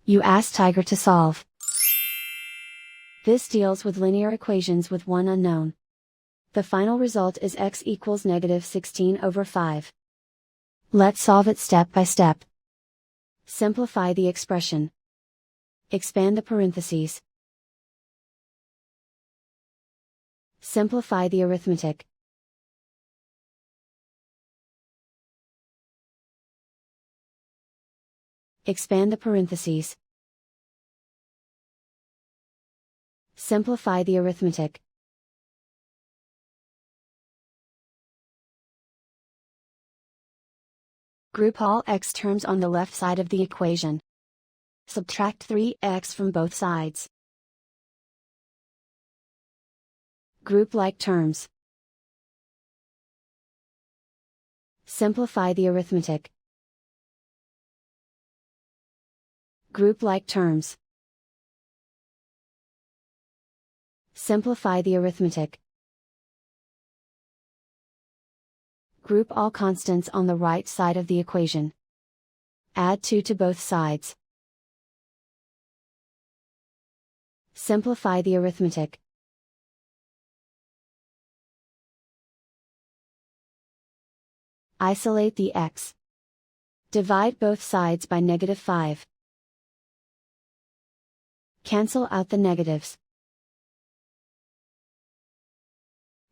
You ask Tiger to solve. This deals with linear equations with one unknown. The final result is x equals -16/5. Let's solve it step by step. Simplify the expression. Expand the parentheses. Simplify the arithmetic. Expand the parentheses. Simplify the arithmetic. Group all x terms on the left side of the equation. Subtract 3x from both sides. Group like terms. Simplify the arithmetic. Group like terms. Simplify the arithmetic. Group all constants on the right side of the equation. Add 2 to both sides. Simplify the arithmetic. Isolate the x. Divide both sides by -5. Cancel out the negatives.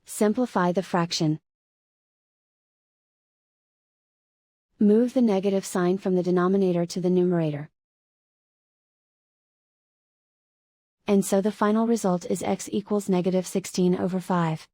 Simplify the fraction. Move the negative sign from the denominator to the numerator. And so the final result is x equals -16/5.